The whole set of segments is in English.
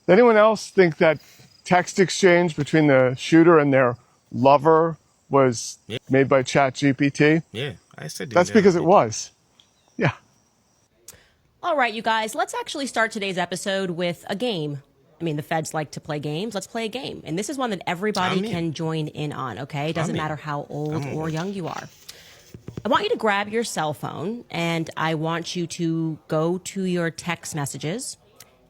anyone else think that text exchange between the shooter and their lover was made by ChatGPT? Yeah, I said that's because it was. Yeah. All right, you guys, let's actually start today's episode with a game. I mean, the feds like to play games. Let's play a game. And this is one that everybody can join in on, okay? It doesn't matter how old or young you are. I want you to grab your cell phone, and I want you to go to your text messages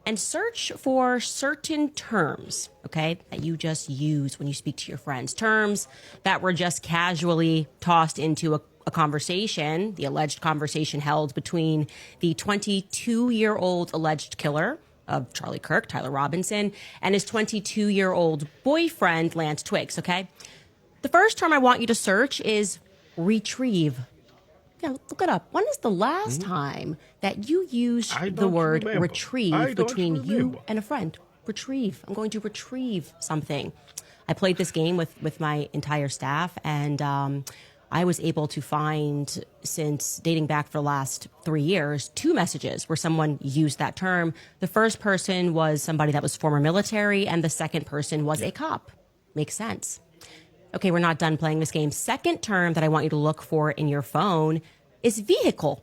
and search for certain terms, okay, that you just use when you speak to your friends. Terms that were just casually tossed into a conversation, the alleged conversation held between the 22-year-old alleged killer of Charlie Kirk, Tyler Robinson, and his 22-year-old boyfriend, Lance Twiggs, okay? The first term I want you to search is retrieve. Yeah, look it up. When is the last time that you used the word retrieve between you and a friend? Retrieve. I'm going to retrieve something. I played this game with my entire staff, and I was able to find, since dating back for the last 3 years, 2 messages where someone used that term. The first person was somebody that was former military, and the second person was a cop. Makes sense. Okay, we're not done playing this game. Second term that I want you to look for in your phone is vehicle.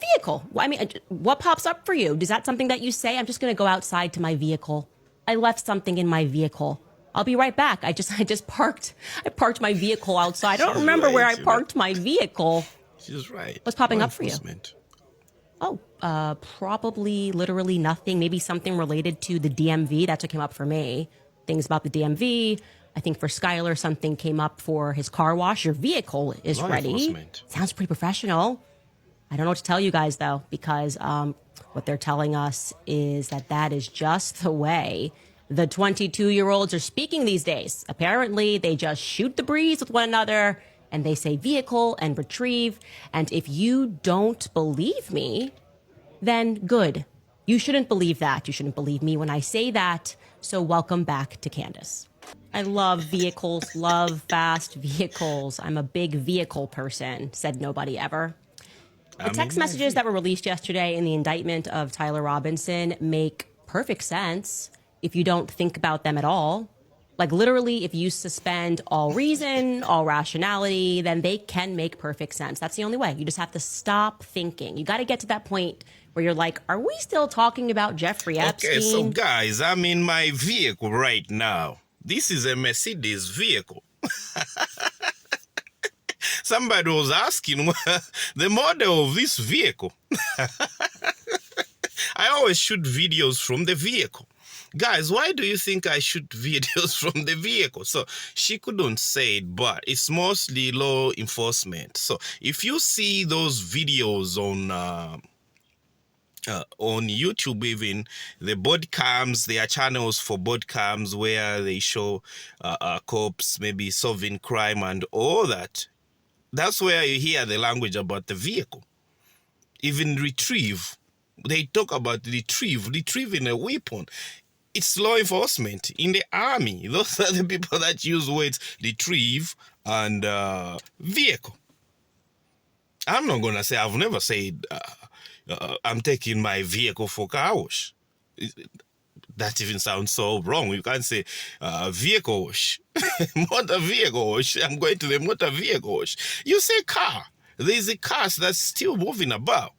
Vehicle. I mean, what pops up for you? Is that something that you say? I'm just going to go outside to my vehicle. I left something in my vehicle. I'll be right back. I just parked. I parked my vehicle outside. I don't remember where I parked my vehicle. She's right. What's popping up for you? Oh, probably literally nothing. Maybe something related to the DMV. That's what came up for me. Things about the DMV. I think for Skylar, something came up for his car wash. Your vehicle is ready. Sounds pretty professional. I don't know what to tell you guys, though, because what they're telling us is that is just the way the 22-year-olds are speaking these days. Apparently, they just shoot the breeze with one another, and they say vehicle and retrieve. And if you don't believe me, then good. You shouldn't believe that. You shouldn't believe me when I say that. So welcome back to Candace. I love vehicles, love fast vehicles. I'm a big vehicle person, said nobody ever. The text messages that were released yesterday in the indictment of Tyler Robinson make perfect sense if you don't think about them at all. Like literally, if you suspend all reason, all rationality, then they can make perfect sense. That's the only way. You just have to stop thinking. You got to get to that point where you're like, are we still talking about Jeffrey Epstein? Okay, so guys, I'm in my vehicle right now. This is a Mercedes vehicle. Somebody was asking the model of this vehicle. I always shoot videos from the vehicle. Guys, why do you think I shoot videos from the vehicle? So she couldn't say it, but it's mostly law enforcement. So if you see those videos on YouTube, even the body cams, there are channels for body cams where they show cops maybe solving crime and all that. That's where you hear the language about the vehicle. Even retrieve, they talk about retrieving a weapon. It's law enforcement in the army. Those are the people that use words retrieve and vehicle. I'm not going to say, I've never said I'm taking my vehicle for car wash. That even sounds so wrong. You can't say vehicle wash, motor vehicle wash. I'm going to the motor vehicle wash. You say car. There's a car that's still moving about.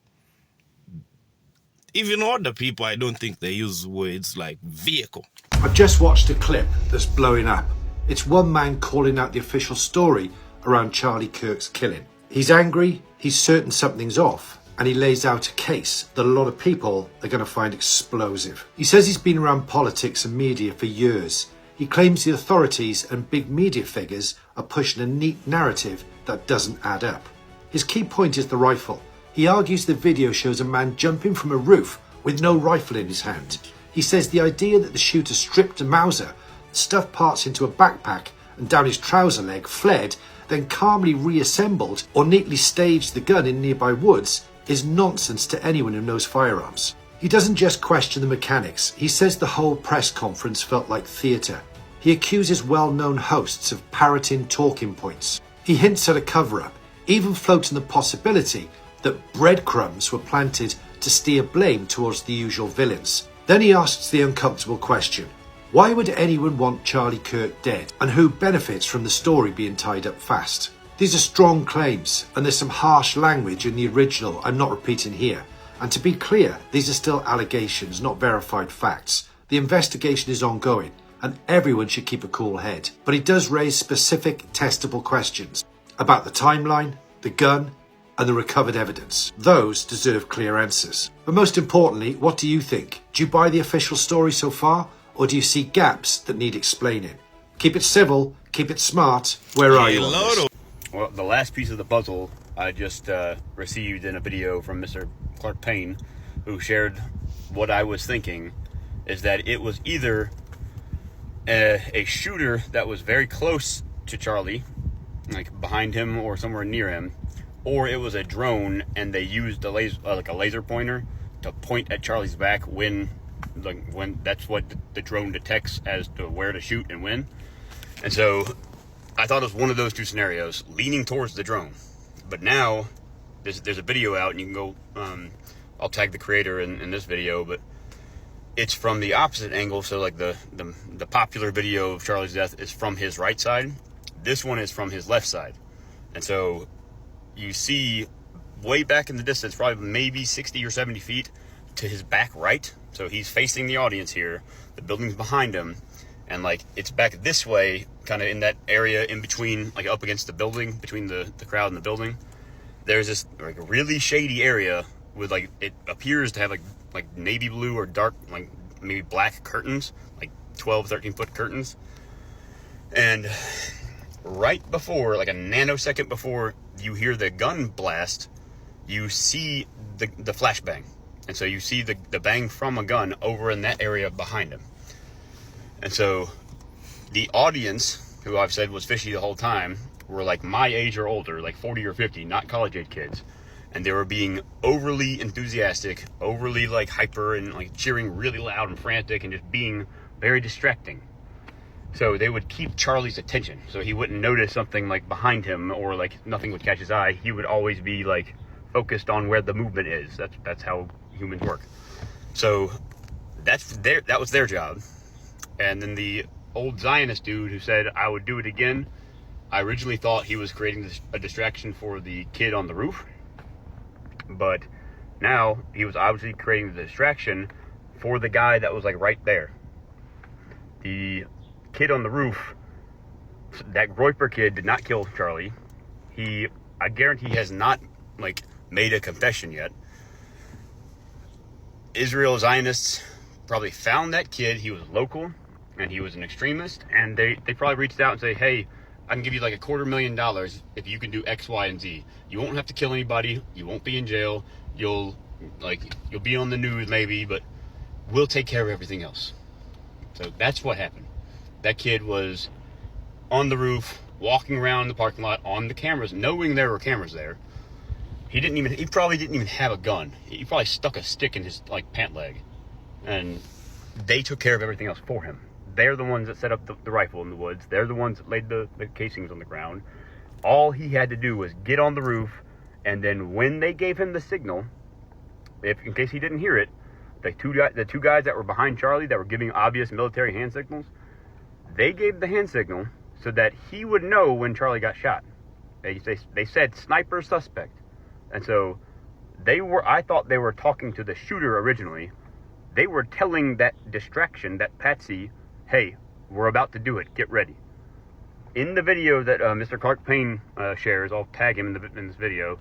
Even older people, I don't think they use words like vehicle. I've just watched a clip that's blowing up. It's one man calling out the official story around Charlie Kirk's killing. He's angry, he's certain something's off, and he lays out a case that a lot of people are going to find explosive. He says he's been around politics and media for years. He claims the authorities and big media figures are pushing a neat narrative that doesn't add up. His key point is the rifle. He argues the video shows a man jumping from a roof with no rifle in his hand. He says the idea that the shooter stripped a Mauser, stuffed parts into a backpack and down his trouser leg, fled, then calmly reassembled or neatly staged the gun in nearby woods is nonsense to anyone who knows firearms. He doesn't just question the mechanics. He says the whole press conference felt like theatre. He accuses well-known hosts of parroting talking points. He hints at a cover-up, even floating the possibility that breadcrumbs were planted to steer blame towards the usual villains. Then he asks the uncomfortable question, why would anyone want Charlie Kirk dead, and who benefits from the story being tied up fast? These are strong claims, and there's some harsh language in the original I'm not repeating here. And to be clear, these are still allegations, not verified facts. The investigation is ongoing, and everyone should keep a cool head. But he does raise specific testable questions about the timeline, the gun, and the recovered evidence. Those deserve clear answers. But most importantly, what do you think? Do you buy the official story so far, or do you see gaps that need explaining? Keep it civil, keep it smart. Where are you on this? Well, the last piece of the puzzle I just received in a video from Mr. Clark Payne, who shared what I was thinking, is that it was either a shooter that was very close to Charlie, like behind him or somewhere near him, or it was a drone and they used a laser, like a laser pointer, to point at Charlie's back when that's what the drone detects as to where to shoot and when. And so I thought it was one of those two scenarios, leaning towards the drone. But now there's a video out, and you can go, I'll tag the creator in this video, but it's from the opposite angle. So like the popular video of Charlie's death is from his right side. This one is from his left side. And so you see way back in the distance, probably maybe 60 or 70 feet to his back right. So he's facing the audience here. The building's behind him. And like it's back this way, kind of in that area in between, like up against the building, between the crowd and the building. There's this like really shady area with like, it appears to have like navy blue or dark, like maybe black curtains, like 12, 13-foot curtains. And right before, like a nanosecond before you hear the gun blast, you see the flashbang. And so you see the bang from a gun over in that area behind him. And so the audience, who I've said was fishy the whole time, were like my age or older, like 40 or 50, not college age kids. And they were being overly enthusiastic, overly like hyper and like cheering really loud and frantic and just being very distracting. So they would keep Charlie's attention. So he wouldn't notice something like behind him or like nothing would catch his eye. He would always be like focused on where the movement is. That's how humans work. So that was their job. And then the old Zionist dude who said I would do it again, I originally thought he was creating a distraction for the kid on the roof. But now he was obviously creating the distraction for the guy that was like right there. The kid on the roof, that Groyper kid, did not kill Charlie. I guarantee has not like made a confession yet. Israel Zionists probably found that kid. He was local and he was an extremist, and they probably reached out and say, hey, I can give you like $250,000 if you can do X, Y, and Z. You won't have to kill anybody. You won't be in jail. You'll be on the news maybe, but we'll take care of everything else. So that's what happened. That kid was on the roof, walking around the parking lot on the cameras, knowing there were cameras there. He probably didn't even have a gun. He probably stuck a stick in his like pant leg, and they took care of everything else for him. They're the ones that set up the rifle in the woods. They're the ones that laid the casings on the ground. All he had to do was get on the roof, and then when they gave him the signal, in case he didn't hear it, the two guys that were behind Charlie that were giving obvious military hand signals, they gave the hand signal so that he would know when Charlie got shot. They said sniper suspect. And so I thought they were talking to the shooter originally. They were telling that distraction, that patsy, hey, we're about to do it, get ready. In the video that Mr. Clark Payne shares, I'll tag him in this video,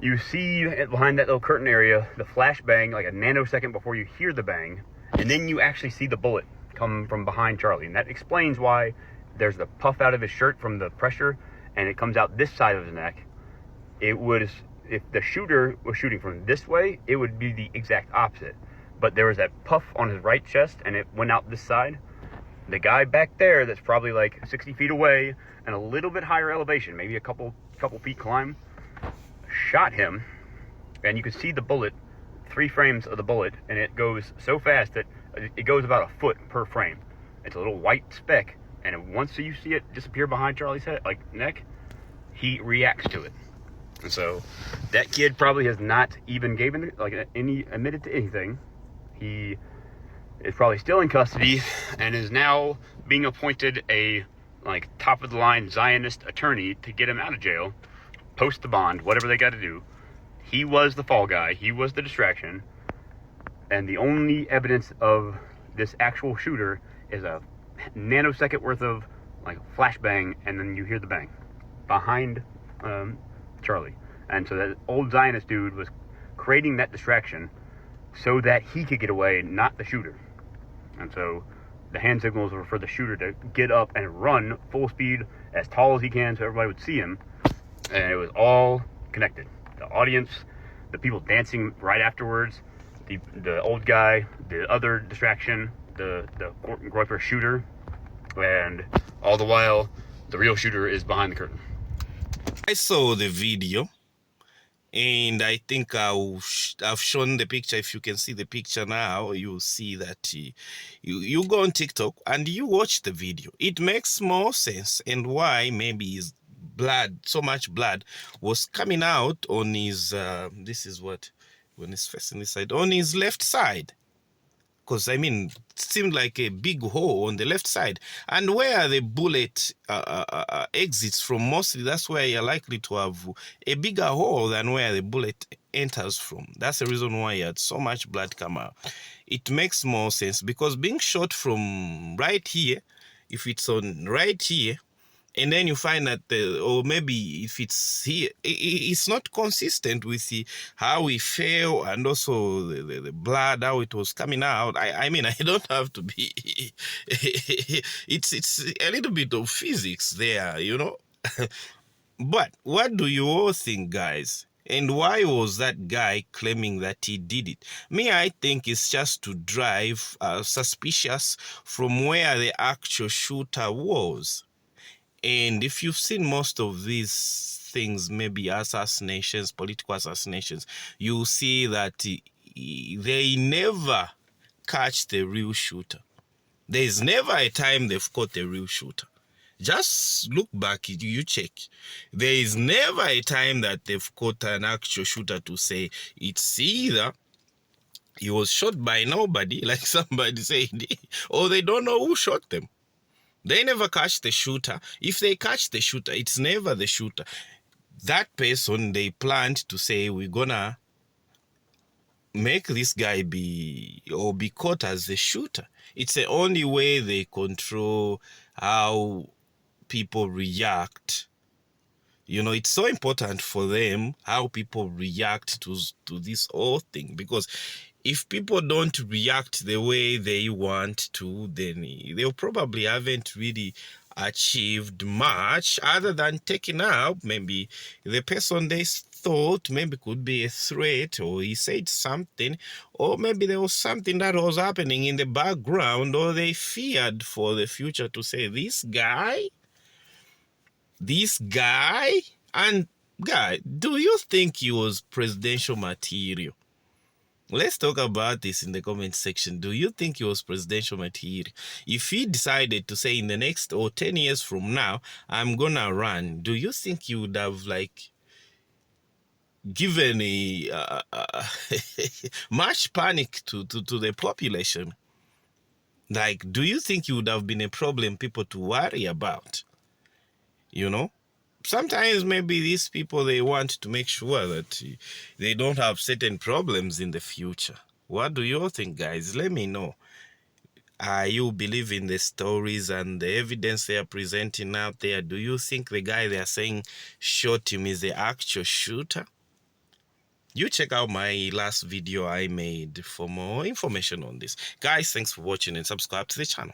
you see behind that little curtain area, the flashbang, like a nanosecond before you hear the bang, and then you actually see the bullet come from behind Charlie. And that explains why there's the puff out of his shirt from the pressure, and it comes out this side of his neck. If the shooter was shooting from this way, it would be the exact opposite. But there was that puff on his right chest, and it went out this side. The guy back there that's probably like 60 feet away and a little bit higher elevation, maybe a couple feet climb, shot him, and you can see the bullet, 3 frames of the bullet, and it goes so fast that it goes about a foot per frame. It's a little white speck, and once you see it disappear behind Charlie's head, like neck, he reacts to it. And so that kid probably has not even admitted to anything. He is probably still in custody and is now being appointed a like top of the line Zionist attorney to get him out of jail, post the bond, whatever they got to do. He was the fall guy. He was the distraction. And the only evidence of this actual shooter is a nanosecond worth of like flashbang, and then you hear the bang behind Charlie. And so that old Zionist dude was creating that distraction so that he could get away, not the shooter. And so the hand signals were for the shooter to get up and run full speed as tall as he can so everybody would see him. And it was all connected. The audience, the people dancing right afterwards, the old guy, the other distraction, the Groiper shooter, and all the while, the real shooter is behind the curtain. I saw the video, and I think I've shown the picture. If you can see the picture now, you'll see that you go on TikTok and you watch the video. It makes more sense, and why maybe his blood, so much blood, was coming out on his, this is what, when he's facing this side, on his left side. Because, I mean, it seemed like a big hole on the left side. And where the bullet exits from, mostly that's where you're likely to have a bigger hole than where the bullet enters from. That's the reason why you had so much blood come out. It makes more sense because being shot from right here, if it's on right here, and then you find that, or maybe if it's here, it's not consistent with how he fell and also the blood, how it was coming out. I mean, I don't have to be, it's a little bit of physics there, you know. But what do you all think, guys? And why was that guy claiming that he did it? Me, I think it's just to drive suspicious from where the actual shooter was. And if you've seen most of these things, maybe assassinations, political assassinations, you'll see that they never catch the real shooter. There's never a time they've caught the real shooter. Just look back, you check. There is never a time that they've caught an actual shooter to say it's either he was shot by nobody, like somebody said, or they don't know who shot them. They never catch the shooter. If they catch the shooter, it's never the shooter. That person, they planned to say, we're gonna make this guy be caught as the shooter. It's the only way they control how people react. You know, it's so important for them how people react to this whole thing, because if people don't react the way they want to, then they probably haven't really achieved much other than taking out maybe the person they thought maybe could be a threat, or he said something, or maybe there was something that was happening in the background, or they feared for the future to say, this guy, and guy, do you think he was presidential material? Let's talk about this in the comment section. Do you think he was presidential material? If he decided to say in the next or 10 years from now, I'm gonna run, do you think he would have like given a much panic to the population? Like, do you think he would have been a problem people to worry about? You know? Sometimes maybe these people, they want to make sure that they don't have certain problems in the future. What do you all think, guys? Let me know. You believe in the stories and the evidence they are presenting out there? Do you think the guy they are saying shot him is the actual shooter? You check out my last video I made for more information on this. Guys, thanks for watching and subscribe to the channel.